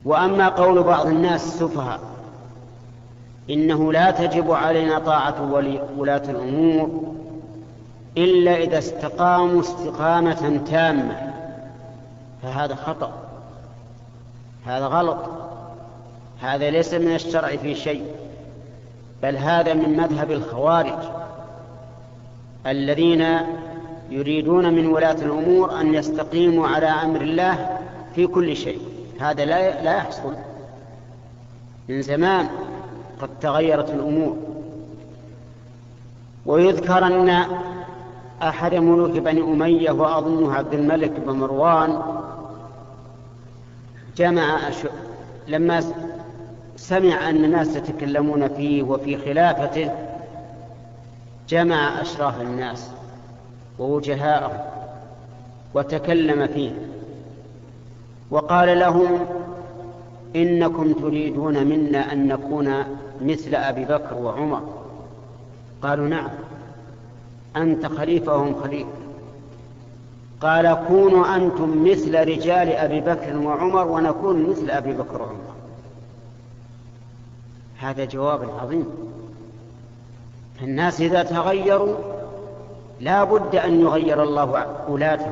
وأما قول بعض الناس السفهاء إنه لا تجب علينا طاعة ولاة الأمور إلا إذا استقاموا استقامة تامة، فهذا خطأ، هذا غلط، هذا ليس من الشرع في شيء، بل هذا من مذهب الخوارج الذين يريدون من ولاة الأمور أن يستقيموا على أمر الله في كل شيء. هذا لا يحصل، من زمان قد تغيرت الأمور. ويذكر أن أحد ملوك بني أمية وأظنه عبد الملك بن مروان لما سمع أن الناس يتكلمون فيه وفي خلافته جمع أشراف الناس ووجهاءهم وتكلم فيه وقال لهم: إنكم تريدون منا أن نكون مثل أبي بكر وعمر. قالوا: نعم، أنت خليفة وهم خليفة. قال: كونوا أنتم مثل رجال أبي بكر وعمر ونكون مثل أبي بكر وعمر. هذا جواب عظيم. الناس إذا تغيروا لا بد أن يغير الله ولاته،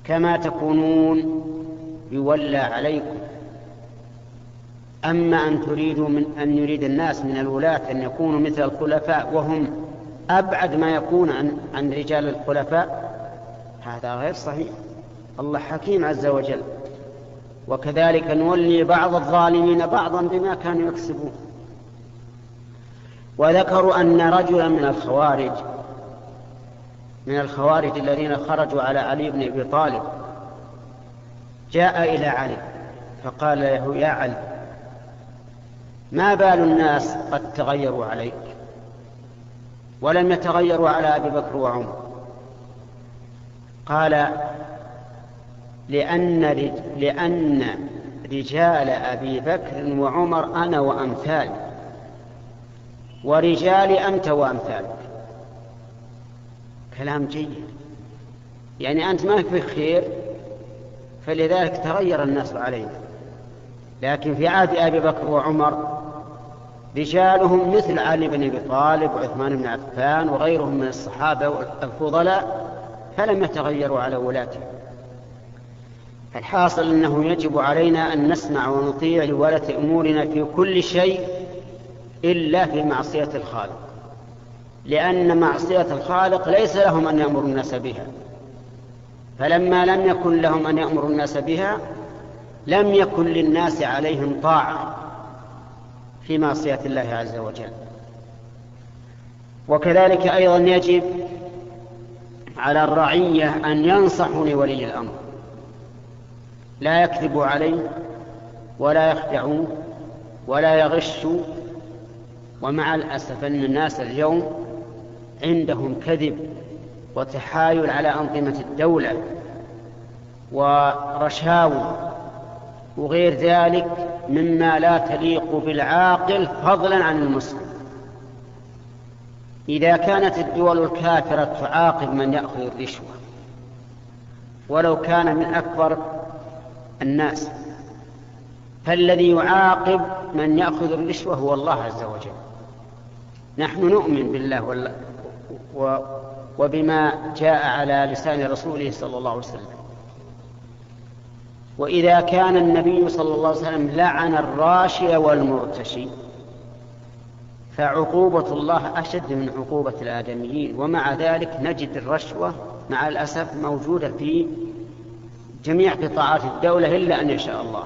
كما تكونون يولى عليكم. أما أن تريدوا أن يريد الناس من الولاة أن يكونوا مثل الخلفاء وهم أبعد ما يكون عن رجال الخلفاء، هذا غير صحيح. الله حكيم عز وجل. وكذلك نولي بعض الظالمين بعضا بما كانوا يكسبون. وذكروا أن رجلا من الخوارج الذين خرجوا على علي بن أبي طالب جاء إلى علي فقال له: يا علي، ما بال الناس قد تغيروا عليك ولم يتغيروا على أبي بكر وعمر؟ قال: لأن رجال أبي بكر وعمر أنا وأمثالي، ورجالي أنت وأمثالك. كلام جيد، يعني أنت ما في خير فلذلك تغير الناس علينا. لكن في عهد أبي بكر وعمر رجالهم مثل علي بن أبي طالب وعثمان بن عفان وغيرهم من الصحابة الفضلاء، فلم يتغيروا على ولاته. الحاصل أنه يجب علينا أن نسمع ونطيع لولاة أمورنا في كل شيء إلا في معصية الخالق، لأن معصية الخالق ليس لهم أن يأمروا الناس بها، فلما لم يكن لهم أن يأمروا الناس بها لم يكن للناس عليهم طاعة في معصية الله عز وجل. وكذلك أيضا يجب على الرعية أن ينصحوا لولي الأمر، لا يكذبوا عليه ولا يخدعوا ولا يغشوا. ومع الأسف أن الناس اليوم عندهم كذب وتحايل على أنظمة الدولة ورشاوى وغير ذلك مما لا تليق بالعاقل فضلا عن المسلم. إذا كانت الدول الكافرة تعاقب من يأخذ الرشوة ولو كان من أكبر الناس، فالذي يعاقب من يأخذ الرشوة هو الله عز وجل. نحن نؤمن بالله وبما جاء على لسان رسوله صلى الله عليه وسلم. وإذا كان النبي صلى الله عليه وسلم لعن الراشي والمرتشي، فعقوبة الله أشد من عقوبة الآدميين. ومع ذلك نجد الرشوة مع الأسف موجودة في جميع قطاعات الدولة إلا أن يشاء الله.